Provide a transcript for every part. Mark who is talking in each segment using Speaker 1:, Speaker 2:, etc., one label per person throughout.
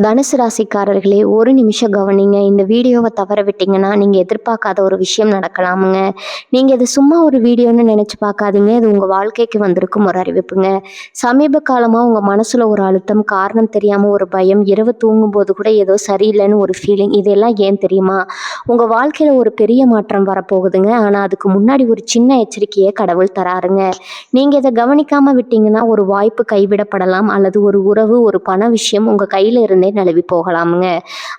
Speaker 1: தனுசு ராசிக்காரர்களே, ஒரு நிமிஷம் கவனிங்க. இந்த வீடியோவை தவற விட்டீங்கன்னா நீங்க எதிர்பார்க்காத ஒரு விஷயம் நடக்கலாமுங்க. நீங்க இது சும்மா ஒரு வீடியோன்னு நினைச்சு பார்க்காதீங்க. இது உங்க வாழ்க்கைக்கு வந்திருக்கும் ஒரு அறிவிப்புங்க. சமீப காலமா உங்க மனசுல ஒரு அழுத்தம், காரணம் தெரியாம ஒரு பயம், இரவு தூங்கும்போது கூட ஏதோ சரியில்லைன்னு ஒரு ஃபீலிங். இதெல்லாம் ஏன் தெரியுமா? உங்க வாழ்க்கையில ஒரு பெரிய மாற்றம் வரப்போகுதுங்க. ஆனா அதுக்கு முன்னாடி ஒரு சின்ன எச்சரிக்கையை கடவுள் தராருங்க. நீங்க இதை கவனிக்காம விட்டீங்கன்னா ஒரு வாய்ப்பு கைவிடப்படலாம், அல்லது ஒரு உறவு, ஒரு பண விஷயம் உங்க கையில இருந்தே நழுவி போகலாமுங்க.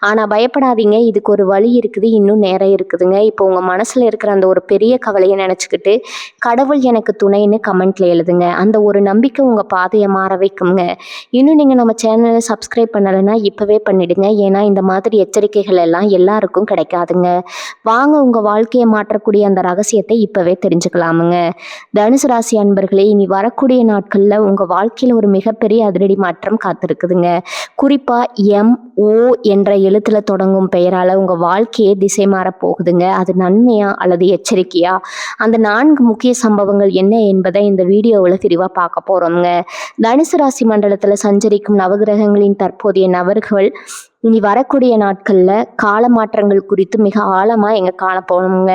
Speaker 1: ஆனா பயப்படாதீங்க, இதுக்கு ஒரு வழி இருக்குது, இன்னும் நேரம் இருக்குதுங்க. இப்போ உங்க மனசுல இருக்கிற அந்த ஒரு பெரிய கவலையை நினைச்சுக்கிட்டு கடவுள் எனக்கு துணைன்னு கமெண்ட்ல எழுதுங்க. அந்த ஒரு நம்பிக்கை உங்க பாதையை மாற வைக்குங்க. இன்னும் நீங்க நம்ம சேனலை சப்ஸ்கிரைப் பண்ணலைன்னா இப்பவே பண்ணிடுங்க. ஏன்னா இந்த மாதிரி எச்சரிக்கைகள் எல்லாம் எல்லாருக்கும் கிடைக்காதுங்க. வாங்க உங்க வாழ்க்கையை மாற்றக்கூடிய அந்த ரகசியத்தை இப்பவே தெரிஞ்சுக்கலாமுங்க. தனுசு ராசி அன்பர்களே, இனி வரக்கூடிய நாட்கள்ல உங்க வாழ்க்கையில ஒரு மிகப்பெரிய அதிரடி மாற்றம் காத்திருக்குதுங்க. குறிப்பா MO என்ற எழுத்துல தொடங்கும் பெயரால உங்க வாழ்க்கையே திசை மாற போகுதுங்க. அது நன்மையா அல்லது எச்சரிக்கையா? அந்த 4 முக்கிய சம்பவங்கள் என்ன என்பதை இந்த வீடியோவில் விரிவா பார்க்க போறோம்ங்க. தனுசு ராசி மண்டலத்துல சஞ்சரிக்கும் நவகிரகங்களின் தற்போதைய நபர்கள் இனி வரக்கூடிய நாட்கள்ல கால மாற்றங்கள் குறித்து மிக ஆழமா எங்க காண போனோம்ங்க.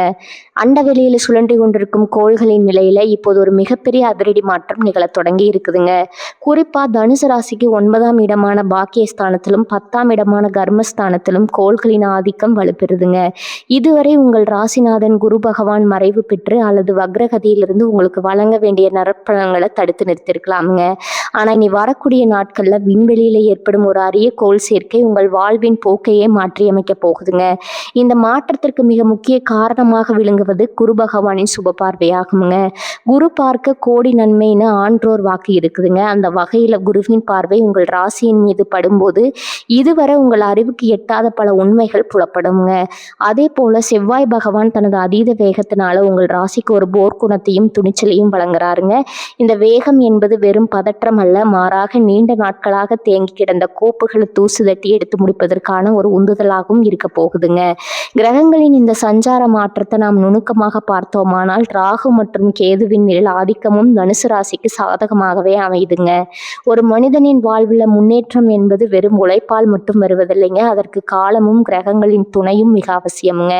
Speaker 1: அண்டவெளியில சுழன்று கொண்டிருக்கும் கோள்களின் நிலையில இப்போது ஒரு மிகப்பெரிய அதிரடி மாற்றம் நிகழ தொடங்கி இருக்குதுங்க. குறிப்பா தனுசு ராசிக்கு 9ஆம் இடமான பாக்கியஸ்தானத்திலும் 10ஆம் இடமான கர்மஸ்தானத்திலும் கோள்களின் ஆதிக்கம் வலுப்பெறுதுங்க. இதுவரை உங்கள் ராசிநாதன் குரு பகவான் மறைவு பெற்று அல்லது வக்ரகதியிலிருந்து உங்களுக்கு வழங்க வேண்டிய நற்பலன்களை தடுத்து நிறுத்திருக்கலாமுங்க. ஆனா இனி வரக்கூடிய நாட்கள்ல விண்வெளியில ஏற்படும் ஒரு அரிய கோள் சேர்க்கை உங்கள் வாழ்வின் போக்கையே மாற்றியமைக்க போகுதுங்க. இந்த மாற்றத்திற்கு மிக முக்கிய காரணமாக விளங்குவது குரு பகவானின் சுப பார்வையாகுங்க. குரு பார்க்க கோடி நன்மைன்னு ஆன்றோர் வாக்கு இருக்குதுங்க. அந்த வகையில குருவின் பார்வை உங்கள் ராசியின் மீது படும்போது இதுவரை உங்கள் அறிவுக்கு எட்டாத பல உண்மைகள் புலப்படுங்க. அதே போல செவ்வாய் பகவான் தனது அதீத வேகத்தினால உங்கள் ராசிக்கு ஒரு போர்க்குணத்தையும் துணிச்சலையும் வழங்குறாருங்க. இந்த வேகம் என்பது வெறும் பதற்றம் அல்ல, மாறாக நீண்ட நாட்களாக தேங்கி கிடந்த கோப்புகளை தூசு தட்டி எடுத்து முடிப்பதற்கான ஒரு உந்துதலாகவும் இருக்க போகுதுங்க. கிரகங்களின் இந்த சஞ்சார மாற்றத்தை நாம் நுணுக்கமாக பார்த்தோமானால் ராகு மற்றும் கேதுவின் நிழல் ஆதிக்கமும் தனுசு ராசிக்கு சாதகமாகவே அமையுதுங்க. ஒரு மனிதனின் வாழ்வில் முன்னேற்றம் என்பது வெறும் உழைப்பால் மட்டும் வருவதில்லைங்க. அதற்கு காலமும் கிரகங்களின் துணையும் மிக அவசியமுங்க.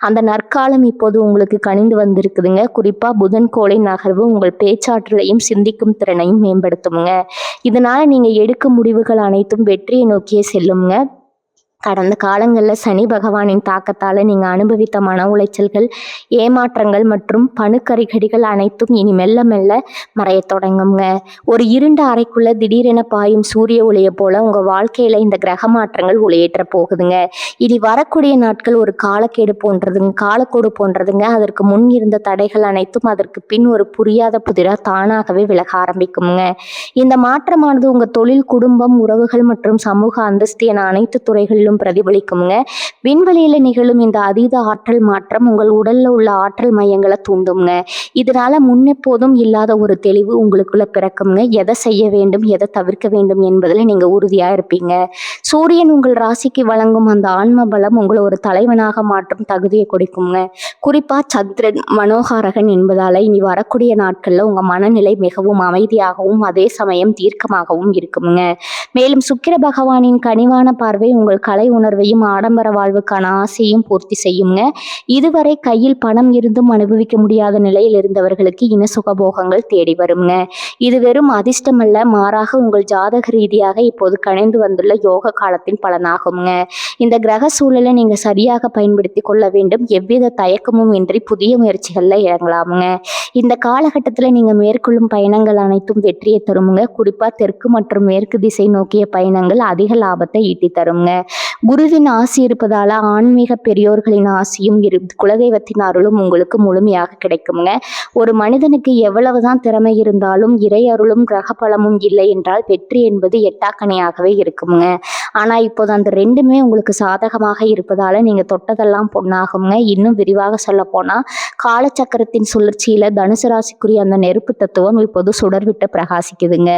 Speaker 1: அந்த நற்காலம் இப்போது உங்களுக்கு கனிந்து வந்திருக்குதுங்க. குறிப்பா புதன் கோளின் நகர்வு உங்கள் பேச்சாற்றலையும் சிந்திக்கும் திறனையும் மேம்படுத்துமுங்க. இதனால நீங்க எடுக்கும் முடிவுகள் அனைத்தும் வெற்றியை நோக்கியே செல்லுங்க. கடந்த காலங்களில் சனி பகவானின் தாக்கத்தால் நீங்கள் அனுபவித்த மன உளைச்சல்கள், ஏமாற்றங்கள் மற்றும் பணுக்கரிகடிகள் அனைத்தும் இனி மெல்ல மெல்ல மறைய தொடங்குங்க. ஒரு இருண்ட அறைக்குள்ள திடீரென பாயும் சூரிய ஒளியை போல உங்கள் வாழ்க்கையில் இந்த கிரக மாற்றங்கள் ஒளியேற்ற போகுதுங்க. இனி வரக்கூடிய நாட்கள் ஒரு காலக்கோடு போன்றதுங்க. அதற்கு முன் இருந்த தடைகள் அனைத்தும் அதற்கு பின் ஒரு புரியாத புதிராக தானாகவே விலக ஆரம்பிக்குங்க. இந்த மாற்றமானது உங்கள் தொழில், குடும்பம், உறவுகள் மற்றும் சமூக அந்தஸ்து என அனைத்து துறைகளிலும் பிரதிபலிக்குங்க. விண்வெளியில நிகழும் இந்த அதீத ஆற்றல் மாற்றம் உங்கள் உடல்ல உள்ள ஆற்றல் மையங்களை தூண்டுங்க. இதனால முன்னெப்போதும் இல்லாத ஒரு தெளிவு உங்களுக்குள்ள பிறக்குங்க. எதை செய்ய வேண்டும், எதை தவிர்க்க வேண்டும் என்பதில் நீங்க உறுதியா இருப்பீங்க. சூரியன் உங்கள் ராசிக்கு வழங்கும் அந்த ஆன்ம பலம் உங்களை ஒரு தலைவனாக மாற்றும் தகுதியை கொடுக்குங்க. குறிப்பா சந்திரன் மனோகாரகன் என்பதால இனி வரக்கூடிய நாட்கள்ல உங்க மனநிலை மிகவும் அமைதியாகவும் அதே சமயம் தீர்க்கமாகவும் இருக்குங்க. மேலும் சுக்கிர பகவானின் கனிவான பார்வை உங்கள் கலை உணர்வையும் ஆடம்பர வாழ்வுக்கான ஆசையும் பூர்த்தி செய்யுங்க. இதுவரை கையில் பணம் இருந்தும் அனுபவிக்க முடியாத நிலையில் இருந்தவர்களுக்கு இன சுகபோகங்கள் தேடி வருங்க. இது வெறும் அதிர்ஷ்டம் அல்ல, மாறாக உங்கள் ஜாதக ரீதியாக இப்போது கணிந்து வந்துள்ள யோக காலத்தின் பலனாகுங்க. இந்த கிரக சூழலை நீங்க சரியாக பயன்படுத்தி கொள்ள வேண்டும். எவ்வித தயக்கமும் இன்றி புதிய முயற்சிகள்ல இறங்கலாமுங்க. இந்த காலகட்டத்துல நீங்க மேற்கொள்ளும் பயணங்கள் அனைத்தும் வெற்றியை தருமுங்க. குறிப்பா தெற்கு மற்றும் மேற்கு திசை நோக்கிய பயணங்கள் அதிக லாபத்தை ஈட்டி தருங்க. குருவின் ஆசி இருப்பதால ஆன்மீக பெரியோர்களின் ஆசியும் குலதெய்வத்தின் அருளும் உங்களுக்கு முழுமையாக கிடைக்குங்க. ஒரு மனிதனுக்கு எவ்வளவுதான் திறமை இருந்தாலும் இறை அருளும் கிரக பலமும் இல்லை என்றால் வெற்றி என்பது எட்டாக்கணியாகவே இருக்குங்க. ஆனா இப்போது அந்த ரெண்டுமே உங்களுக்கு சாதகமாக இருப்பதால நீங்க தொட்டதெல்லாம் பொண்ணாகுங்க. இன்னும் விரிவாக சொல்ல போனா காலச்சக்கரத்தின் சுழற்சியில தனுசு ராசிக்குரிய அந்த நெருப்பு தத்துவம் இப்போது சுடர்விட்டு பிரகாசிக்குதுங்க.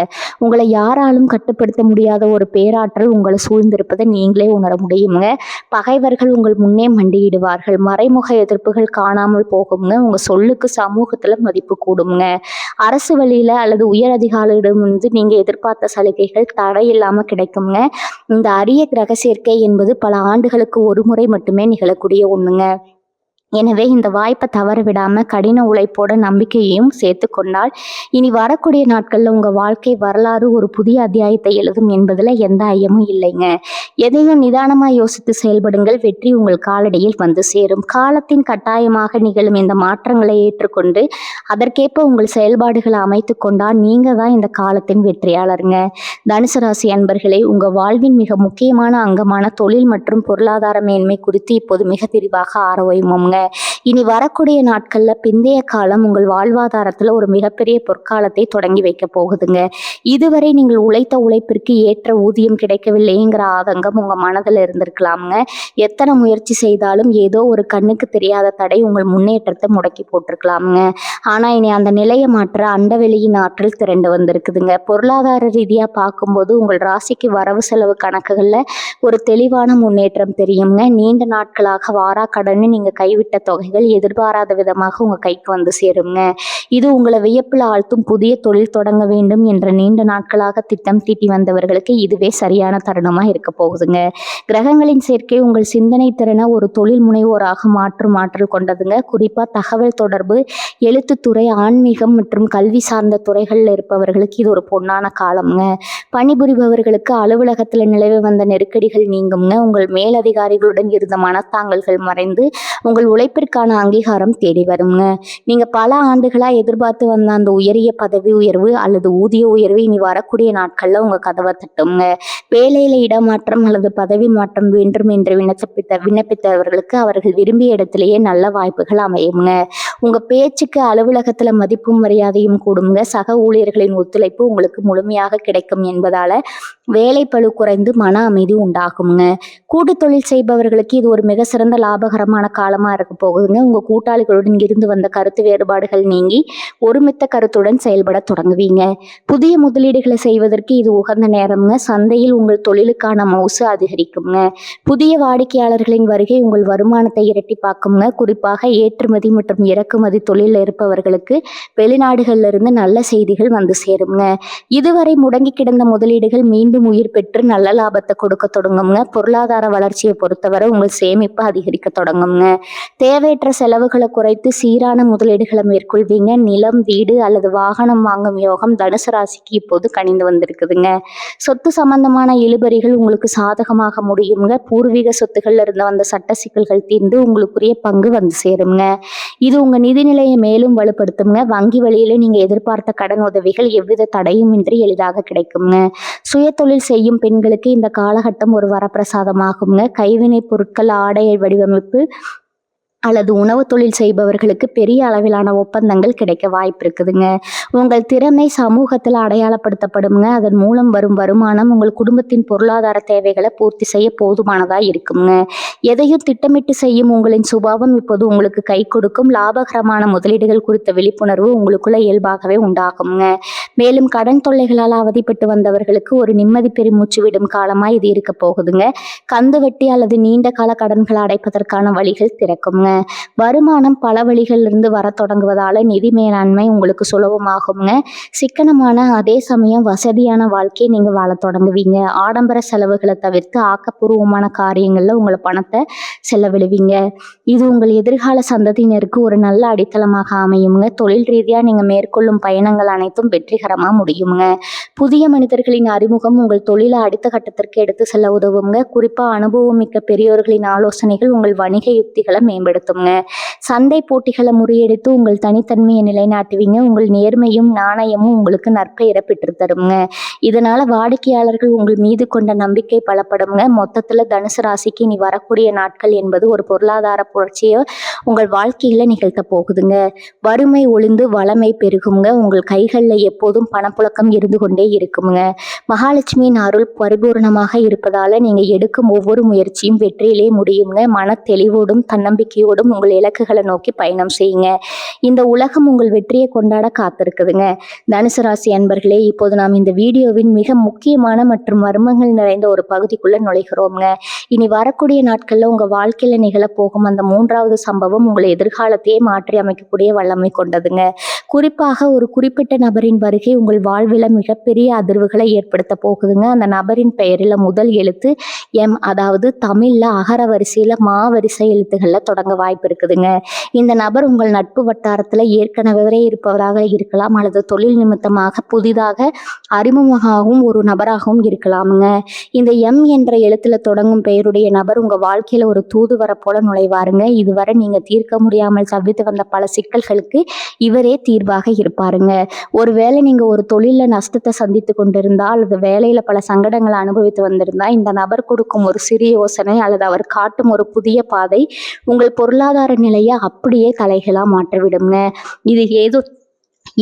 Speaker 1: உங்களை யாராலும் கட்டுப்படுத்த முடியாத ஒரு பேராற்றல் உங்களை சூழ்ந்திருப்பதை நீங்களே உணர முடியுங்க. பகைவர்கள் உங்கள் முன்னே மண்டியிடுவார்கள். மறைமுக எதிர்ப்புகள் காணாமல் போகுங்க. உங்க சொல்லுக்கு சமூகத்துல மதிப்பு கூடுங்க. அரசு வழியில அல்லது உயர் அதிகாரியிடம் நீங்க எதிர்பார்த்த சலுகைகள் தடையில்லாம கிடைக்குங்க. இந்த இந்த அரிய கிரக சேர்க்கை என்பது பல ஆண்டுகளுக்கு ஒரு முறை மட்டுமே நிகழக்கூடிய ஒண்ணுங்க. எனவே இந்த வாய்ப்பை தவற விடாம கடின உழைப்போட நம்பிக்கையையும் சேர்த்து கொண்டால் இனி வரக்கூடிய நாட்கள்ல உங்க வாழ்க்கை வரலாறு ஒரு புதிய அத்தியாயத்தை எழுதும் என்பதுல எந்த ஐயமும் இல்லைங்க. எதையும் நிதானமா யோசித்து செயல்படுங்கள். வெற்றி உங்கள் காலடியில் வந்து சேரும். காலத்தின் கட்டாயமாக நிகழும் இந்த மாற்றங்களை ஏற்றுக்கொண்டு அதற்கேற்ப உங்கள் செயல்பாடுகளை அமைத்து கொண்டால் நீங்க தான் இந்த காலத்தின் வெற்றியாளருங்க. தனுசு ராசி அன்பர்களே, உங்க வாழ்வின் மிக முக்கியமான அங்கமான தொழில் மற்றும் பொருளாதார மேன்மை குறித்து இப்போது மிக விரிவாக ஆராய்வோம்ங்க. இனி வரக்கூடிய நாட்கள்ல பிந்தைய காலம் உங்கள் வாழ்வாதாரத்துல ஒரு மிகப்பெரிய பொற்காலத்தை தொடங்கி வைக்க போகுதுங்க. இதுவரை நீங்கள் உழைத்த உழைப்பிற்கு ஏற்ற ஊதியம் கிடைக்கவில்லைங்கிற ஆதங்கம் உங்க மனதில் இருந்திருக்கலாமுங்க. எத்தனை முயற்சி செய்தாலும் ஏதோ ஒரு கண்ணுக்கு தெரியாத தடை உங்கள் முன்னேற்றத்தை முடக்கி போட்டிருக்கலாமுங்க. ஆனா இனி அந்த நிலையை மாற்ற அண்டவெளியின் ஆற்றல் திரண்டு வந்திருக்குதுங்க. பொருளாதார ரீதியா பார்க்கும்போது உங்கள் ராசிக்கு வரவு செலவு கணக்குகள்ல ஒரு தெளிவான முன்னேற்றம் தெரியுங்க. நீண்ட நாட்களாக வாரா கடன்னு நீங்க கைவிட்ட தொகைகள் எதிர்பாராத விதமாக உங்க கைக்கு வந்து சேருங்க. இது உங்களை வியப்பில் ஆழ்த்தும். புதிய தொழில் தொடங்க வேண்டும் என்ற நீண்ட நாட்களாக திட்டம் தீட்டி வந்தவர்களுக்கு இதுவே சரியான தருணமா இருக்க போகுதுங்க. கிரகங்களின் சேர்க்கை உங்கள் சிந்தனை திறனை ஒரு தொழில் முனைவோராக மாற்றும் ஆற்றல் கொண்டதுங்க. குறிப்பா தகவல் தொடர்பு, எழுத்துத்துறை, ஆன்மீகம் மற்றும் கல்வி சார்ந்த துறைகள்ல இருப்பவர்களுக்கு இது ஒரு பொன்னான காலம்ங்க. பணிபுரிபவர்களுக்கு அலுவலகத்துல நிலவி வந்த நெருக்கடிகள் நீங்குங்க. உங்கள் மேலதிகாரிகளுடன் இருந்த மனத்தாங்கல்கள் மறைந்து உங்கள் உழைப்பிற்கான அங்கீகாரம் தேடி வருங்க. நீங்க பல ஆண்டுகளா எதிர்பார்த்து வந்த அந்த உயரிய பதவி உயர்வு அல்லது ஊதிய உயர்வு இனி வரக்கூடிய நாட்கள்ல உங்க கதவை தட்டுங்க. வேலையில இடமாற்றம் அல்லது பதவி மாற்றம் வேண்டும் என்று விண்ணப்பித்தவர்களுக்கு அவர்கள் விரும்பிய இடத்திலேயே நல்ல வாய்ப்புகள் அமையுங்க. உங்க பேச்சுக்கு அலுவலகத்துல மதிப்பும் மரியாதையும் கூடுங்க. சக ஊழியர்களின் ஒத்துழைப்பு உங்களுக்கு முழுமையாக கிடைக்கும் என்பதால வேலை பளு குறைந்து மன அமைதி உண்டாகுங்க. கூட்டு தொழில் செய்பவர்களுக்கு இது ஒரு மிக சிறந்த லாபகரமான காலமா இருக்க போகுதுங்க. உங்க கூட்டாளிகளுடன் இருந்து வந்த கருத்து வேறுபாடுகள் நீங்கி ஒருமித்த கருத்துடன் செயல்பட தொடங்குவீங்க. புதிய முதலீடுகளை செய்வதற்கு இது உகந்த நேரம்ங்க. சந்தையில் உங்கள் தொழிலுக்கான மவுசு அதிகரிக்குங்க. புதிய வாடிக்கையாளர்களின் வருகை உங்கள் வருமானத்தை இரட்டிப்பாக்குங்க. குறிப்பாக ஏற்றுமதி மற்றும் இறக்குமதி தொழிலில் இருப்பவர்களுக்கு வெளிநாடுகள்ல இருந்து நல்ல செய்திகள் வந்து சேருங்க. இதுவரை முடங்கி கிடந்த முதலீடுகள் மீண்டும் உயிர் பெற்று நல்ல லாபத்தை கொடுக்க தொடங்குங்க. பொருளாதார வளர்ச்சியை பொறுத்தவரை உங்கள் சேமிப்பு அதிகரிக்க தொடங்குங்க. தேவையற்ற செலவுகளை குறைத்து சீரான முதலீடுகளை மேற்கொள்வீங்க. நிலம், வீடு அல்லது வாகனம் வாங்கும் யோகம் தனுசு ராசிக்கு இப்போது கனிந்து வந்திருக்குதுங்க. சொத்து சம்பந்தமான இழுபறிகள் உங்களுக்கு சாதகமாக முடியுங்க. பூர்வீக சொத்துக்கள்ல இருந்து வந்த சட்ட சிக்கல்கள் தீர்ந்து உங்களுக்குரிய பங்கு வந்து சேருங்க. இது உங்க நிதிநிலையை மேலும் வலுப்படுத்துங்க. வங்கி வழியில நீங்க எதிர்பார்த்த கடன் உதவிகள் எவ்வித தடையும் இன்றி எளிதாக கிடைக்குங்க. சுய தொழில் செய்யும் பெண்களுக்கு இந்த காலகட்டம் ஒரு வரப்பிரசாதமாகுங்க. கைவினை பொருட்கள், ஆடை வடிவமைப்பு அல்லது உணவு தொழில் செய்பவர்களுக்கு பெரிய அளவிலான ஒப்பந்தங்கள் கிடைக்க வாய்ப்பு இருக்குதுங்க. உங்கள் திறமை சமூகத்தில் அடையாளப்படுத்தப்படுங்க. அதன் மூலம் வரும் வருமானம் உங்கள் குடும்பத்தின் பொருளாதார தேவைகளை பூர்த்தி செய்ய போதுமானதா இருக்குங்க. எதையும் திட்டமிட்டு செய்யும் உங்களின் சுபாவம் இப்போது உங்களுக்கு கை கொடுக்கும். லாபகரமான முதலீடுகள் குறித்த விழிப்புணர்வு உங்களுக்குள்ள இயல்பாகவே உண்டாகுங்க. மேலும் கடன் தொல்லைகளால் அவதிப்பட்டு வந்தவர்களுக்கு ஒரு நிம்மதி பெருமூச்சு விடும் காலமா இது இருக்க போகுதுங்க. கந்து வட்டி அல்லது நீண்ட கால கடன்களை அடைப்பதற்கான வழிகள் திறக்குங்க. வருமானம் பல வழிகளிலிருந்து வர தொடங்குவதால நிதி மேலாண்மை உங்களுக்கு சுலபமாகுங்க. சிக்கனமான அதே சமயம் வசதியான வாழ்க்கையை நீங்க வாழ தொடங்குவீங்க. ஆடம்பர செலவுகளை தவிர்த்து ஆக்கப்பூர்வமான காரியங்கள்ல உங்களை பணத்தை செலவிடுவீங்க. இது உங்கள் எதிர்கால சந்ததியினருக்கு ஒரு நல்ல அடித்தளமாக அமையுங்க. தொழில் ரீதியா நீங்க மேற்கொள்ளும் பயணங்கள் அனைத்தும் வெற்றிகரமா முடியுங்க. புதிய மனிதர்களின் அறிமுகம் உங்கள் தொழிலை அடுத்த கட்டத்திற்கு எடுத்து செல்ல உதவுங்க. குறிப்பா அனுபவம் மிக்க பெரியோர்களின் ஆலோசனைகள் உங்கள் வணிக யுக்திகளை மேம்படுத்துங்க. சந்தை போட்டிகளை முறியடித்து உங்கள் தனித்தன்மையை நிலைநாட்டுவீங்க. உங்கள் நேர்மையும் நாணயமும் உங்களுக்கு நற்பெயரை பெற்று தருங்க. இதனால வாடிக்கையாளர்கள் உங்கள் மீது கொண்ட நம்பிக்கை பலப்படுங்க. மொத்தத்துல தனுசு ராசிக்கு இனி வரக்கூடிய நாட்கள் என்பது ஒரு பொருளாதார புரட்சியை உங்கள் வாழ்க்கையில நிகழ்த்த போகுதுங்க. வறுமை ஒளிந்து வளமை பெருகுங்க. உங்கள் கைகளில் எப்போதும் பணப்புழக்கம் இருந்து கொண்டே இருக்குங்க. மகாலட்சுமியின் அருள் பரிபூர்ணமாக இருப்பதால நீங்க எடுக்கும் ஒவ்வொரு முயற்சியும் வெற்றியிலே முடியுங்க. மன தெளிவோடும் தன்னம்பிக்கையோடும் உங்கள் இலக்குகளை நோக்கி பயணம் செய்யுங்க. இந்த உலகம் உங்கள் வெற்றியை கொண்டாட காத்திருக்குதுங்க. தனுசு ராசி அன்பர்களே, இப்போது நாம் இந்த வீடியோவின் மிக முக்கியமான மற்றும் மர்மங்கள் நிறைந்த ஒரு பகுதிக்குள்ள நுழைகிறோம்ங்க. இனி வரக்கூடிய நாட்கள்ல உங்க வாழ்க்கையில நிகழப்போகும் அந்த மூன்றாவது சம்பவம் உங்களை எதிர்காலத்தையே மாற்றி அமைக்கக்கூடிய வல்லமை கொண்டதுங்க. குறிப்பாக ஒரு குறிப்பிட்ட நபரின் வருகை உங்கள் வாழ்வில் மிகப்பெரிய அதிர்வுகளை ஏற்படுத்த போகுதுங்க. அந்த நபரின் பெயரில் முதல் எழுத்து எம், அதாவது தமிழில் அகர வரிசையில் மா வரிசை எழுத்துக்களில் தொடங்க வாய்ப்பு இருக்குதுங்க. இந்த நபர் உங்கள் நட்பு வட்டாரத்தில் ஏற்கனவே இருப்பவராக இருக்கலாம், அல்லது தொழில் நிமித்தமாக புதிதாக அறிமுகமாகவும் ஒரு நபராகவும் இருக்கலாமுங்க. இந்த எம் என்ற எழுத்துல தொடங்கும் பெயருடைய நபர் உங்க வாழ்க்கையில ஒரு தூதுவரை போல நுழைவாருங்க. இதுவரை நீங்க தீர்க்க முடியாமல் தவித்து வந்த பல சிக்கல்களுக்கு இவரே தீர்வாக இருப்பாருங்க. ஒருவேளை நீங்க ஒரு தொழில நஷ்டத்தை சந்தித்து கொண்டிருந்தா, அல்லது வேலையில பல சங்கடங்களை அனுபவித்து வந்திருந்தா, இந்த நபர் கொடுக்கும் ஒரு சிறிய யோசனை அல்லது அவர் காட்டும் ஒரு புதிய பாதை உங்கள் பொருளாதார நிலையை அப்படியே தலைகளா மாற்றிவிடுங்க.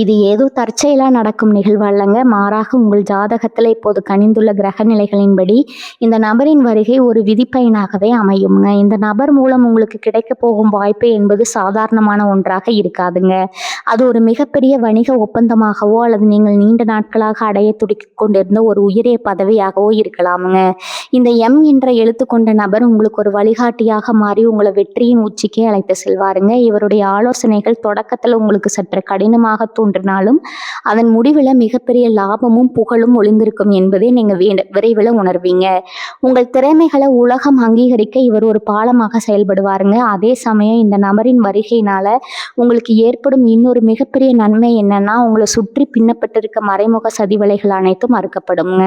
Speaker 1: இது ஏதோ தற்செயலா நடக்கும் நிகழ்வு அல்லங்க. மாறாக உங்கள் ஜாதகத்தில் இப்போது கனிந்துள்ள கிரக நிலைகளின்படி இந்த நபரின் வருகை ஒரு விதிப்பயனாகவே அமையுங்க. இந்த நபர் மூலம் உங்களுக்கு கிடைக்க போகும் வாய்ப்பு என்பது சாதாரணமான ஒன்றாக இருக்காதுங்க. அது ஒரு மிகப்பெரிய வணிக ஒப்பந்தமாகவோ அல்லது நீங்கள் நீண்ட நாட்களாக அடைய துடிக்க கொண்டிருந்த ஒரு உயரிய பதவியாகவோ இருக்கலாமுங்க. இந்த எம் என்ற எழுத்து கொண்ட நபர் உங்களுக்கு ஒரு வழிகாட்டியாக மாறி உங்களை வெற்றியின் உச்சிக்கே அழைத்து செல்வாருங்க. இவருடைய ஆலோசனைகள் தொடக்கத்தில் உங்களுக்கு சற்று கடினமாக தோன்றினாலும் அதன் முடிவில் மிகப்பெரிய லாபமும் புகழும் ஒளிந்திருக்கும் என்பதை நீங்கள் விரைவில் உணர்வீங்க. உங்கள் திறமைகளை உலகம் அங்கீகரிக்க இவர் ஒரு பாலமாக செயல்படுவாருங்க. அதே சமயம் இந்த நபரின் வருகையினால உங்களுக்கு ஏற்படும் இன்னொரு மிகப்பெரிய நன்மை என்னன்னா, உங்களை சுற்றி பின்னப்பட்டிருக்க மறைமுக சதிவலைகள் அனைத்தும் மறுக்கப்படுங்க.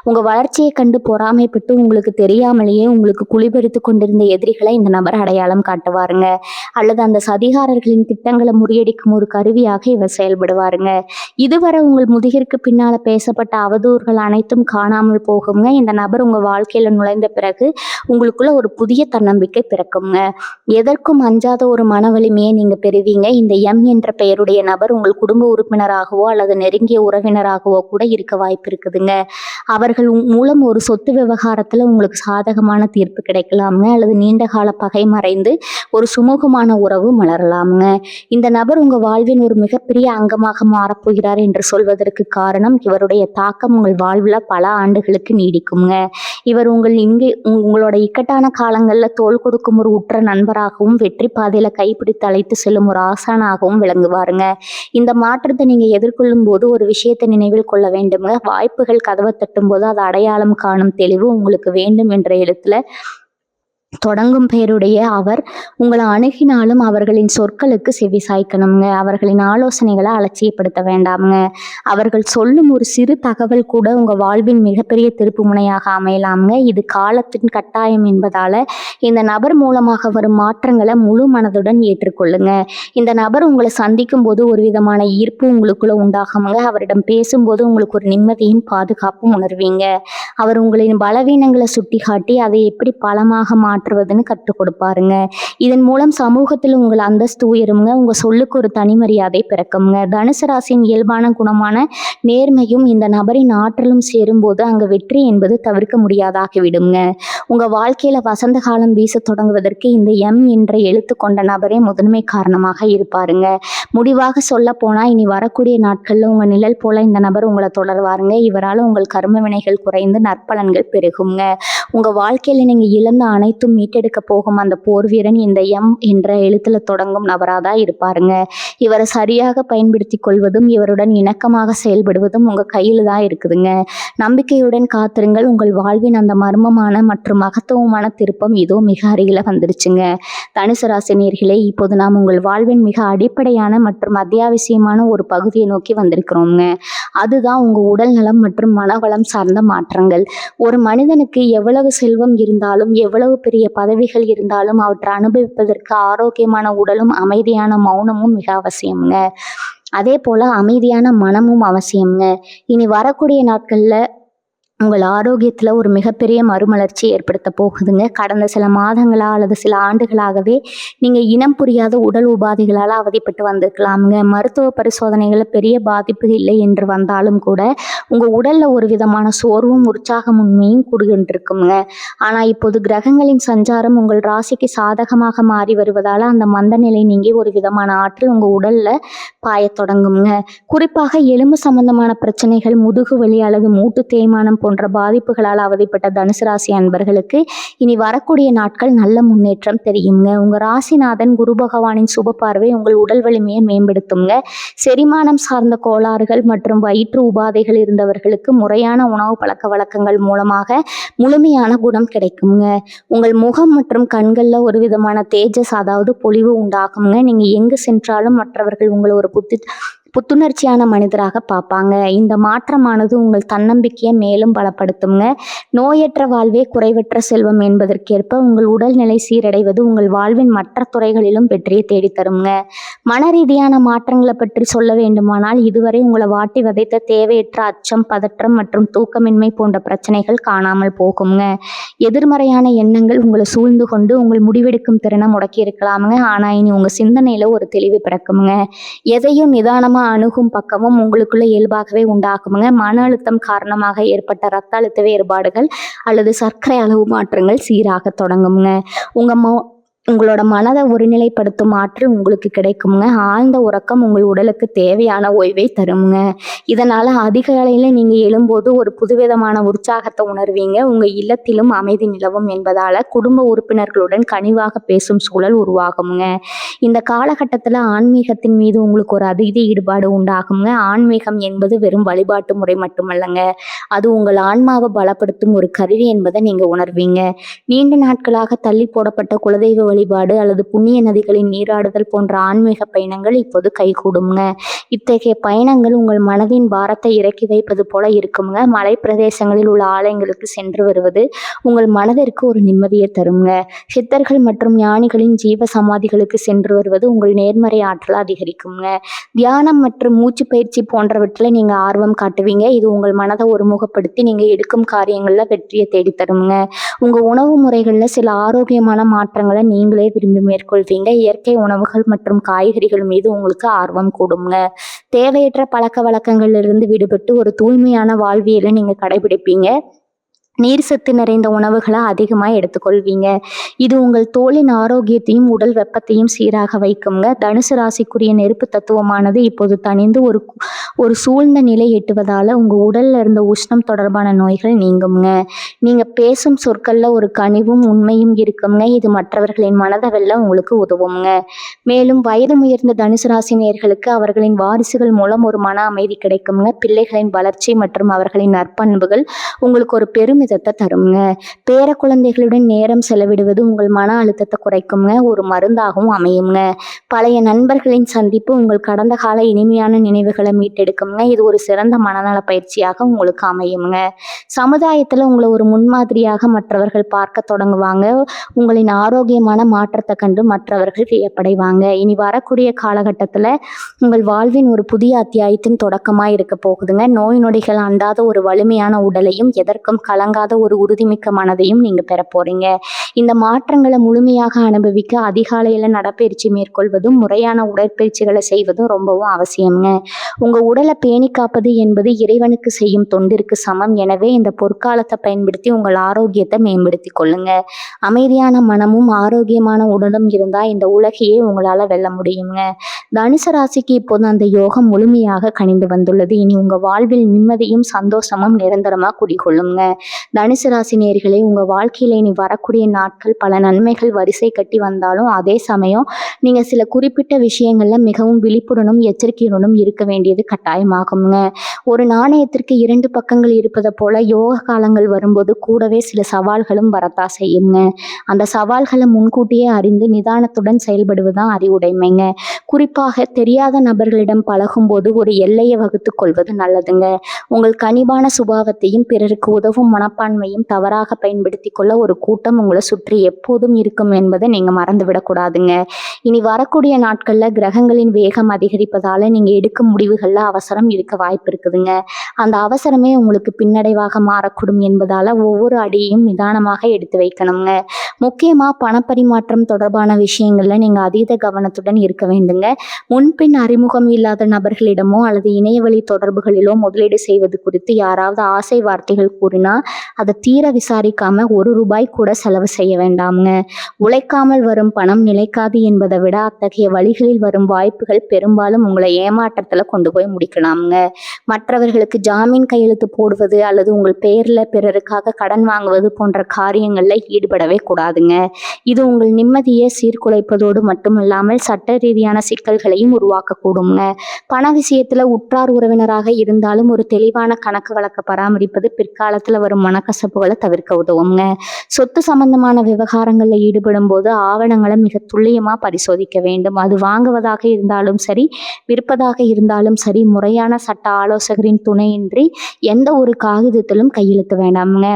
Speaker 1: உங்க வளர்ச்சியை கண்டு பொறாமைப்பட்டு உங்களுக்கு தெரியாமலேயே உங்களுக்கு குளிபெருத்து கொண்டிருந்த எதிரிகளை இந்த நபர் அடையாளம் காட்டுவாருங்க. அல்லது அந்த சதிகாரர்களின் திட்டங்களை முறியடிக்கும் ஒரு கருவியாக இவர் செயல்படுவாருங்க. இதுவரை உங்கள் முதுகிற்கு பின்னால பேசப்பட்ட அவதூறுகள் அனைத்தும் காணாமல் போகுங்க. இந்த நபர் உங்க வாழ்க்கையில நுழைந்த பிறகு உங்களுக்குள்ள ஒரு புதிய தன்னம்பிக்கை பிறக்குங்க. எதற்கும் அஞ்சாத ஒரு மன வலிமையை நீங்க பெறுவீங்க. இந்த எம் என்ற பெயருடைய நபர் உங்கள் குடும்ப உறுப்பினராகவோ அல்லது நெருங்கிய உறவினராகவோ கூட இருக்க வாய்ப்பு இருக்குதுங்க. அவர்கள் மூலம் ஒரு சொத்து விவகாரத்துல உங்களுக்கு சாதகமான தீர்ப்பு கிடைக்கலாமுங்க, அல்லது நீண்ட கால பகை மறைந்து ஒரு சுமூகமான உறவு மலரலாமுங்க. இந்த நபர் உங்க வாழ்வின் ஒரு மிகப்பெரிய அங்கமாக மாறப்போகிறார் என்று சொல்வதற்கு காரணம், இவருடைய தாக்கம் உங்கள் வாழ்வில் பல ஆண்டுகளுக்கு நீடிக்குங்க. இவர் உங்களோட இக்கட்டான காலங்களில் தோள் கொடுக்கும் ஒரு உற்ற நண்பராகவும் வெற்றி பாதையில கைப்பிடித்து அழைத்து செல்லும் ஒரு ஆசானாகவும் விளங்குவாருங்க. இந்த மாற்றத்தை நீங்க எதிர்கொள்ளும் போது ஒரு விஷயத்தை நினைவில் கொள்ள வேண்டுங்க. வாய்ப்புகள் கதவை தட்டும் போது அது அடையாளம் காணும் தெளிவு உங்களுக்கு வேண்டும் என்ற இடத்துல தொடங்கும் பெயருடைய அவர் உங்களை அணுகினாலும் அவர்களின் சொற்களுக்கு செவி சாய்க்கணுங்க. அவர்களின் ஆலோசனைகளை அலட்சியப்படுத்த வேண்டாமுங்க. அவர்கள் சொல்லும் ஒரு சிறு தகவல் கூட உங்க வாழ்வின் மிகப்பெரிய திருப்பு முனையாக அமையலாமுங்க. இது காலத்தின் கட்டாயம் என்பதால இந்த நபர் மூலமாக வரும் மாற்றங்களை முழு மனதுடன் ஏற்றுக்கொள்ளுங்க. இந்த நபர் உங்களை சந்திக்கும் போது ஒரு விதமான ஈர்ப்பு உங்களுக்குள்ள உண்டாகுங்க. அவரிடம் பேசும்போது உங்களுக்கு ஒரு நிம்மதியும் பாதுகாப்பும் உணர்வீங்க. அவர் உங்களின் பலவீனங்களை சுட்டி காட்டி அதை எப்படி பலமாக மாற்றுவதுன்னு கற்றுக் கொடுப்பாருங்க. இதன் மூலம் சமூகத்தில் உங்கள் அந்தஸ்து உயருங்க. உங்க சொல்லுக்கு ஒரு தனி மரியாதை பிறக்குங்க. தனுசு ராசியின் இயல்பான குணமான நேர்மையும் இந்த நபரின் ஆற்றலும் சேரும்போது அங்க வெற்றி என்பது தவிர்க்க முடியாதாகிவிடுங்க. உங்க வாழ்க்கையில வசந்த காலம் வீச தொடங்குவதற்கு இந்த எம் என்ற எழுத்து கொண்ட நபரே முதன்மை காரணமாக இருப்பாருங்க. முடிவாக சொல்ல போனா இனி வரக்கூடிய நாட்கள்ல உங்க நிழல் போல இந்த நபர் உங்களை தொடர்வாருங்க. இவரால் உங்கள் கர்ம வினைகள் குறைந்து நற்பலன்கள் பெருகுங்க. உங்க வாழ்க்கையில நீங்க இழந்த அனைத்தும் மீட்டெடுக்க போகும் அந்த போர் வீரன் இந்த எம் என்ற எழுத்துல தொடங்கும் நபராதான் இருப்பாருங்க. இவரை சரியாக பயன்படுத்தி கொள்வதும் இவருடன் இணக்கமாக செயல்படுவதும் உங்க கையில தான் இருக்குதுங்க. நம்பிக்கையுடன் காத்திருங்கள். உங்கள் வாழ்வின் அந்த மர்மமான மற்றும் மகத்துவமான திருப்பம் இதோ மிக அருகில வந்துருச்சுங்க. தனுசு ராசி நேயர்களே, இப்போது நாம் உங்கள் வாழ்வின் மிக அடிப்படையான மற்றும் அத்தியாவசியமான ஒரு பகுதியை நோக்கி வந்திருக்கிறோங்க. அதுதான் உங்க உடல் நலம் மற்றும் மனவளம் சார்ந்த மாற்றங்கள். ஒரு மனிதனுக்கு எவ்வளவு செல்வம் இருந்தாலும் எவ்வளவு பெரிய பதவிகள் இருந்தாலும் அவற்றை அனுபவிப்பதற்கு ஆரோக்கியமான உடலும் அமைதியான மௌனமும் மிக அவசியம்ங்க. அதே போல அமைதியான மனமும் அவசியம்ங்க. இனி வரக்கூடிய நாட்கள்ல உங்கள் ஆரோக்கியத்தில் ஒரு மிகப்பெரிய மறுமலர்ச்சி ஏற்படுத்த போகுதுங்க. கடந்த சில மாதங்களா அல்லது சில ஆண்டுகளாகவே நீங்கள் இனம் புரியாத உடல் உபாதைகளால் அவதிப்பட்டு வந்திருக்கலாமுங்க. மருத்துவ பரிசோதனைகளில் பெரிய பாதிப்பு இல்லை என்று வந்தாலும் கூட உங்கள் உடலில் ஒரு விதமான சோர்வும் உற்சாகமின்மையும் கூடுகின்றிருக்குங்க. ஆனால் இப்போது கிரகங்களின் சஞ்சாரம் உங்கள் ராசிக்கு சாதகமாக மாறி வருவதால் அந்த மந்த நிலை நீங்கி ஒரு விதமான ஆற்றல் உங்கள் உடலில் பாயத் தொடங்குங்க. குறிப்பாக எலும்பு சம்பந்தமான பிரச்சனைகள், முதுகு வலி அல்லது மூட்டு தேய்மானம் போன்ற
Speaker 2: போன்ற பாதிப்புகளால் அவதிப்பட்ட தனுசு ராசி அன்பர்களுக்கு இனி வரக்கூடிய நாட்கள் நல்ல முன்னேற்றம் தெரியுங்க. உங்க ராசிநாதன் குரு பகவானின் சுப பார்வை உங்கள் உடல் வலிமையை மேம்படுத்துங்க. செரிமானம் சார்ந்த கோளாறுகள் மற்றும் வயிற்று உபாதைகள் இருந்தவர்களுக்கு முறையான உணவு பழக்க வழக்கங்கள் மூலமாக முழுமையான குணம் கிடைக்குங்க. உங்கள் முகம் மற்றும் கண்கள்ல ஒரு விதமான தேஜஸ், அதாவது பொலிவு உண்டாகுங்க. நீங்க எங்கு சென்றாலும் மற்றவர்கள் உங்களை ஒரு புத்துணர்ச்சியான மனிதராக பார்ப்பாங்க. இந்த மாற்றமானது உங்கள் தன்னம்பிக்கையை மேலும் பலப்படுத்துங்க. நோயற்ற வாழ்வே குறைவற்ற செல்வம் என்பதற்கேற்ப உங்கள் உடல்நிலை சீரடைவது உங்கள் வாழ்வின் மற்ற துறைகளிலும் வெற்றியை தேடித்தருங்க. மன ரீதியான மாற்றங்களை பற்றி சொல்ல வேண்டுமானால், இதுவரை உங்களை வாட்டி வதைத்த தேவையற்ற அச்சம், பதற்றம் மற்றும் தூக்கமின்மை போன்ற பிரச்சனைகள் காணாமல் போகுங்க. எதிர்மறையான எண்ணங்கள் உங்களை சூழ்ந்து கொண்டு உங்கள் முடிவெடுக்கும் திறனை முடக்கி இருக்கலாமுங்க. ஆனா இனி உங்க சிந்தனையில ஒரு தெளிவு பிறக்குங்க. எதையும் நிதானமா அணுகும் பக்கமும் உங்களுக்குள்ள இயல்பாகவே உண்டாகுங்க. மன அழுத்தம் காரணமாக ஏற்பட்ட இரத்த அழுத்த வேறுபாடுகள் அல்லது சர்க்கரை அளவு மாற்றங்கள் சீராக தொடங்குங்க. உங்களோட மனதை ஒருநிலைப்படுத்தும் ஆற்றல் உங்களுக்கு கிடைக்குங்க. ஆழ்ந்த உறக்கம் உங்கள் உடலுக்கு தேவையான ஓய்வை தருங்க. இதனால அதிகாலையில நீங்க எழும்போது ஒரு புதுவிதமான உற்சாகத்தை உணர்வீங்க. உங்க இல்லத்திலும் அமைதி நிலவும் என்பதால குடும்ப உறுப்பினர்களுடன் கனிவாக பேசும் சூழல் உருவாகுங்க. இந்த காலகட்டத்தில் ஆன்மீகத்தின் மீது உங்களுக்கு ஒரு அதீத ஈடுபாடு உண்டாகுங்க. ஆன்மீகம் என்பது வெறும் வழிபாட்டு முறை மட்டுமல்லங்க, அது உங்கள் ஆன்மாவை பலப்படுத்தும் ஒரு கருவி என்பதை நீங்க உணர்வீங்க. நீண்ட நாட்களாக தள்ளி போடப்பட்ட குலதெய்வ வழிபாடு அல்லது புண்ணிய நதிகளின் நீராடுதல் போன்ற ஆன்மீக பயணங்கள் இப்போது கைகூடுங்க. இத்தகைய பயணங்கள் உங்கள் மனதின் பாரத்தை இறக்கி வைப்பது போல இருக்குங்க. மலை பிரதேசங்களில் உள்ள ஆலயங்களுக்கு சென்று வருவது உங்கள் மனதிற்கு ஒரு நிம்மதியை தருங்க. சித்தர்கள் மற்றும் ஞானிகளின் ஜீவ சமாதிகளுக்கு சென்று வருவது உங்கள் நேர்மறை ஆற்றலை அதிகரிக்குங்க. தியானம் மற்றும் மூச்சு பயிற்சி போன்றவற்றில் நீங்க ஆர்வம் காட்டுவீங்க. இது உங்கள் மனதை ஒருமுகப்படுத்தி நீங்க எடுக்கும் காரியங்கள்ல வெற்றியை தேடித்தருங்க. உங்க உணவு முறைகள்ல சில ஆரோக்கியமான மாற்றங்களை நீங்களே விரும்பி மேற்கொள்வீங்க. இயற்கை உணவுகள் மற்றும் காய்கறிகள் மீது உங்களுக்கு ஆர்வம் கூடுங்க. தேவையற்ற பழக்க வழக்கங்களிலிருந்து விடுபட்டு ஒரு தூய்மையான வாழ்வியலை நீங்க கடைபிடிப்பீங்க. நீர் சத்து நிறைந்த உணவுகளை அதிகமாக எடுத்துக்கொள்வீங்க. இது உங்கள் தோலின் ஆரோக்கியத்தையும் உடல் வெப்பத்தையும் சீராக வைக்குங்க. தனுசு ராசிக்குரிய நெருப்பு தத்துவமானது இப்போது தணிந்து ஒரு சூழ்ந்த நிலை எட்டுவதால உங்க உடல்ல இருந்த உஷ்ணம் தொடர்பான நோய்கள் நீங்குங்க. நீங்க பேசும் சொற்கள்ல ஒரு கனிவும் உண்மையும் இருக்குங்க. இது மற்றவர்களின் மனதை வெல்ல உங்களுக்கு உதவுங்க. மேலும் வயது உயர்ந்த தனுசு ராசி நேயர்களுக்கு அவர்களின் வாரிசுகள் மூலம் ஒரு மன அமைதி கிடைக்குங்க. பிள்ளைகளின் வளர்ச்சி மற்றும் அவர்களின் நற்பண்புகள் உங்களுக்கு ஒரு பெருமிதத்தை தருங்க. பேர குழந்தைகளுடன் நேரம் செலவிடுவது உங்கள் மன அழுத்தத்தை குறைக்குங்க, ஒரு மருந்தாகவும் அமையுங்க. பழைய நண்பர்களின் சந்திப்பு உங்கள் கடந்த கால இனிமையான நினைவுகளை மீட்டெடுக்குங்க. இது ஒரு சிறந்த மனநல பயிற்சியாக உங்களுக்கு அமையுங்க. சமுதாயத்துல உங்களை ஒரு முன்மாதிரியாக மற்றவர்கள் பார்க்க தொடங்குவாங்க. உங்களின் ஆரோக்கியமான மாற்றத்தை கண்டு மற்றவர்கள் வியப்படைவாங்க. இனி வரக்கூடிய காலகட்டத்துல உங்கள் வாழ்வின் ஒரு புதிய அத்தியாயத்தின் தொடக்கமா இருக்க போகுதுங்க. நோய் நொடிகள் அண்டாத ஒரு வலிமையான உடலையும் எதற்கும் கலங்காத ஒரு உறுதிமிக்க மனதையும் நீங்க பெற போறீங்க. இந்த மாற்றங்களை முழுமையாக அனுபவிக்க அதிகாலையில நடைப்பயிற்சி மேற்கொள்வதும் முறையான உடற்பயிற்சிகளை செய்வதும் ரொம்பவும் அவசியம்ங்க. உங்க உடலை பேணி காப்பது என்பது இறைவனுக்கு செய்யும் தொண்டிற்கு சமம். எனவே இந்த பொற்காலத்தை பயன்படுத்தி உங்கள் ஆரோக்கியத்தை மேம்படுத்தி கொள்ளுங்க. அமைதியான மனமும் ஆரோக்கியமான உடலும் இருந்தா இந்த உலகையே உங்களால வெல்ல முடியுங்க. தனுசு ராசிக்கு இப்போது அந்த யோகம் முழுமையாக கனிந்து வந்துள்ளது. இனி உங்க வாழ்வில் நிம்மதியும் சந்தோஷமும் நிரந்தரமா குடிகொள்ளுங்க. தனுசு ராசி நேயர்களே, உங்க வாழ்க்கையில இனி வரக்கூடிய நாட்கள் பல நன்மைகள் வரிசை கட்டி வந்தாலும் அதே சமயம் நீங்க சில குறிப்பிட்ட விஷயங்கள்ல மிகவும் விழிப்புடனும் எச்சரிக்கையுடனும் இருக்க வேண்டியது கட்டாயமாகுங்க. ஒரு நாணயத்திற்கு 2 பக்கங்கள் இருப்பதை போல யோக காலங்கள் வரும்போது கூடவே சில சவால்களும் வரத்தா செய்யுங்க. அந்த சவால்களை முன்கூட்டியே அறிந்து நிதானத்துடன் செயல்படுவதுதான் அறிவுடைமைங்க. குறிப்பாக தெரியாத நபர்களிடம் பழகும்போது ஒரு எல்லையை வகுத்து கொள்வது நல்லதுங்க. உங்கள் கனிவான சுபாவத்தையும் பிறருக்கு உதவும் மனப்பான்மையும் தவறாக பயன்படுத்தி கொள்ள ஒரு கூட்டம் உங்களை சுற்றி எப்போதும் இருக்கும் என்பதை நீங்க மறந்துவிடக்கூடாதுங்க. இனி வரக்கூடிய நாட்கள்ல கிரகங்களின் வேகம் அதிகரிப்பதால நீங்க எடுக்கும் முடிவுகள்ல அவசரம் இருக்க வாய்ப்பு இருக்குதுங்க. அந்த அவசரமே உங்களுக்கு பின்னடைவாக மாறக்கூடும் என்பதால ஒவ்வொரு அடியையும் நிதானமாக எடுத்து வைக்கணுங்க. முக்கியமா பணப்பரிமாற்றம் தொடர்பான விஷயங்கள்ல நீங்க அதீத கவனத்துடன் இருக்க வேண்டுங்க. முன்பின் அறிமுகம் இல்லாத நபர்களிடமோ அல்லது இணையவழி தொடர்புகளிலோ முதலீடு செய்வது குறித்து யாராவது ஆசை வார்த்தைகள் கூறினா அதை தீர விசாரிக்காம ₹1 கூட செலவு செய்ய வேண்டாமுங்க. உழைக்காமல் வரும் பணம் நிலைக்காது என்பதை விட அத்தகைய வழிகளில் வரும் வாய்ப்புகள் பெரும்பாலும் உங்களை ஏமாற்றத்துல கொண்டு போய் முடிக்கலாமுங்க. மற்றவர்களுக்கு ஜாமீன் கையெழுத்து போடுவது அல்லது உங்கள் பெயர்ல பிறருக்காக கடன் வாங்குவது போன்ற காரியங்கள்ல ஈடுபடவே கூடாதுங்க. இது உங்கள் நிம்மதியை சீர்குலைப்பதோடு மட்டுமில்லாமல் சட்ட ரீதியான சிக்கல்களையும் உருவாக்கக்கூடுங்க. பண விஷயத்துல உற்றார் உறவினராக இருந்தாலும் ஒரு தெளிவான கணக்கு வழக்க பராமரிப்பது பிற்காலத்துல வரும் மனக்கசப்புகளை தவிர்க்க உதவுங்க. சொத்து சம்பந்தமான விவகாரங்கள்ல ஈடுபடும் போது ஆவணங்களை மிக துல்லியமா பரிசோதிக்க வேண்டும். அது வாங்குவதாக இருந்தாலும் சரி, விற்பதாக இருந்தாலும் சரி, முறையான சட்ட ஆலோசகரின் துணையின்றி எந்த ஒரு காகிதத்திலும் கையெழுத்து வேண்டாமுங்க.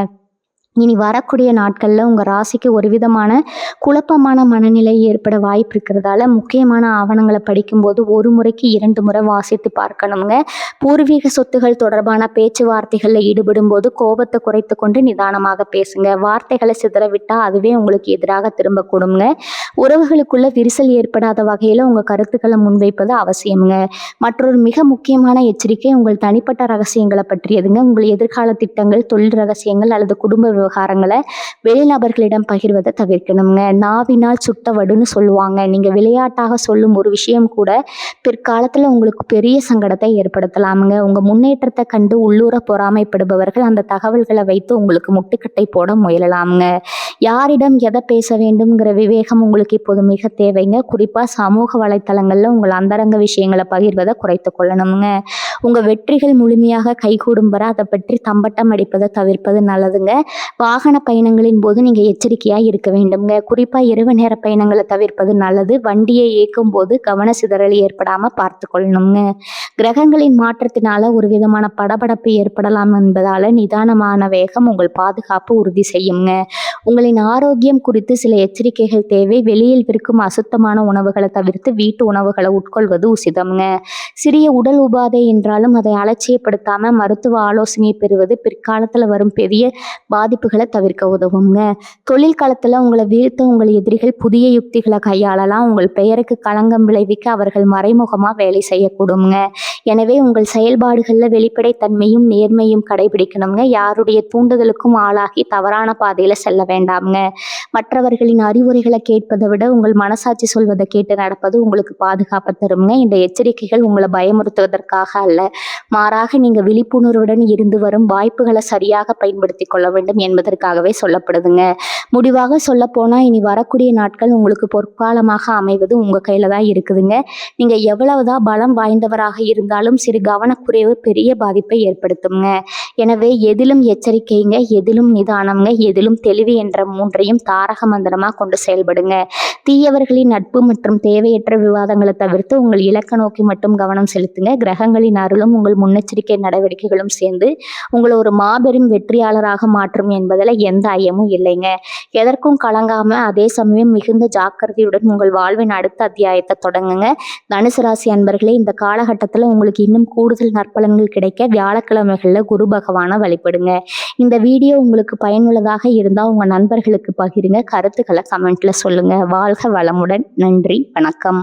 Speaker 2: இனி வரக்கூடிய நாட்களில் உங்கள் ராசிக்கு ஒரு விதமான குழப்பமான மனநிலை ஏற்பட வாய்ப்பு இருக்கிறதால முக்கியமான ஆவணங்களை படிக்கும்போது 1 முறைக்கு 2 முறை வாசித்து பார்க்கணுங்க. பூர்வீக சொத்துகள் தொடர்பான பேச்சுவார்த்தைகளில் ஈடுபடும் போது கோபத்தை குறைத்து கொண்டு நிதானமாக பேசுங்க. வார்த்தைகளை சிதறவிட்டால் அதுவே உங்களுக்கு எதிராக திரும்பக்கூடுங்க. உறவுகளுக்குள்ள விரிசல் ஏற்படாத வகையில் உங்கள் கருத்துக்களை முன்வைப்பது அவசியமுங்க. மற்றொரு மிக முக்கியமான எச்சரிக்கை உங்கள் தனிப்பட்ட ரகசியங்களை பற்றியதுங்க. உங்கள் எதிர்கால திட்டங்கள், தொழில் ரகசியங்கள் அல்லது குடும்ப விவகாரங்களை வெளிநபர்களிடம் பகிர்வதை தவிர்க்கணுங்க. நாவினால் சுட்ட வடுன்னு சொல்லுவாங்க. நீங்க விளையாட்டாக சொல்லும் ஒரு விஷயம் கூட பிற்காலத்துல உங்களுக்கு பெரிய சங்கடத்தை ஏற்படுத்தலாமுங்க. உங்க முன்னேற்றத்தை கண்டு உள்ளூர பொறாமைப்படுபவர்கள் அந்த தகவல்களை வைத்து உங்களுக்கு முட்டுக்கட்டை போட முயலலாமுங்க. யாரிடம் எதை பேச வேண்டும்ங்கிற விவேகம் உங்களுக்கு இப்போது மிக தேவைங்க. குறிப்பா சமூக வலைத்தளங்கள்ல உங்கள் அந்தரங்க விஷயங்களை பகிர்வதை குறைத்து கொள்ளணுங்க. உங்க வெற்றிகள் முழுமையாக கைகூடும் வரை அதை பற்றி தம்பட்டம் அடிப்பதை தவிர்ப்பது நல்லதுங்க. வாகன பயணங்களின் போது நீங்க எச்சரிக்கையா இருக்க வேண்டும்ங்க. குறிப்பா இரவு நேர பயணங்களை தவிர்ப்பது நல்லது. வண்டியை இயக்கும் போது கவன சிதறல் ஏற்படாம பார்த்து கொள்ளணுங்க. கிரகங்களின் மாற்றத்தினால ஒரு விதமான படபடப்பு ஏற்படலாம் என்பதால நிதானமான வேகம் உங்கள் பாதுகாப்பு உறுதி செய்யுங்க. உங்களின் ஆரோக்கியம் குறித்து சில எச்சரிக்கைகள் தேவை. வெளியில் விற்கும் அசுத்தமான உணவுகளை தவிர்த்து வீட்டு உணவுகளை உட்கொள்வது உசிதம்ங்க. சிறிய உடல் உபாதை என்றாலும் அதை அலட்சியப்படுத்தாம மருத்துவ ஆலோசனை பெறுவது பிற்காலத்துல வரும் பெரிய பாதிப்புகளை தவிர்க்க உதவுங்க. தொழில் களத்துல உங்களை வீழ்த்த உங்கள் எதிரிகள் புதிய யுக்திகளை கையாளலாம். உங்கள் பெயருக்கு களங்கம் விளைவிக்க அவர்கள் மறைமுகமா வேலை செய்யக்கூடுங்க. எனவே உங்கள் செயல்பாடுகள்ல வெளிப்படைத்தன்மையும் நேர்மையும் கடைபிடிக்கணுங்க. யாருடைய தூண்டுதலுக்கும் ஆளாகி தவறான பாதையில செல்ல வேண்டாமுங்க. மற்றவர்களின் அறிவுரைகளை கேட்பதை விட உங்கள் மனசாட்சி சொல்வதை கேட்டு நடப்பது உங்களுக்கு பாதுகாப்பு தருங்க. இந்த எச்சரிக்கைகள் உங்களை பயமுறுத்துவதற்காக அல்ல, மாறாக நீங்க விழிப்புணர்வுடன் இருந்து வரும் வாய்ப்புகளை சரியாக பயன்படுத்தி கொள்ள வேண்டும் என்பதற்காகவே சொல்லப்படுதுங்க. முடிவாக சொல்ல போனா இனி வரக்கூடிய நாட்கள் உங்களுக்கு பொற்காலமாக அமைவது உங்க கையில தான் இருக்குதுங்க. நீங்க எவ்வளவுதான் பலம் வாய்ந்தவராக இருந்தாலும் சிறு கவனக்குறைவு பெரிய பாதிப்பை ஏற்படுத்துங்க. எனவே எதிலும் எச்சரிக்கைங்க, எதிலும் நிதானம்ங்க, எதிலும் தெளிவு என்ற 3ஐயும் தாரக மந்திரமா கொண்டு செயல்படுங்க. தீயவர்களின் நட்பு மற்றும் தேவையற்ற விவாதங்களை தவிர்த்து உங்கள் இலக்க நோக்கி மட்டும் கவனம் செலுத்துங்க. கிரகங்களின் அருளும் உங்கள் முன்னெச்சரிக்கை நடவடிக்கைகளும் சேர்ந்து உங்களை ஒரு மாபெரும் வெற்றியாளராக மாற்றும் என்பதில் எந்த ஐயமும் இல்லைங்க. எதற்கும் கலங்காம அதே சமயம் மிகுந்த ஜாக்கிரதையுடன் உங்கள் வாழ்வின் அடுத்த அத்தியாயத்தை தொடங்குங்க. தனுசு ராசி அன்பர்களே, இந்த காலகட்டத்தில் உங்களுக்கு இன்னும் கூடுதல் நற்பலன்கள் கிடைக்க வியாழக்கிழமைகளில் குரு பகவானை வழிபடுங்க. இந்த வீடியோ உங்களுக்கு பயனுள்ளதாக இருந்தால் உங்கள் நண்பர்களுக்கு பகிருங்க. கருத்துக்களை கமெண்ட்ல சொல்லுங்க. வாழ்க வளமுடன். நன்றி, வணக்கம்.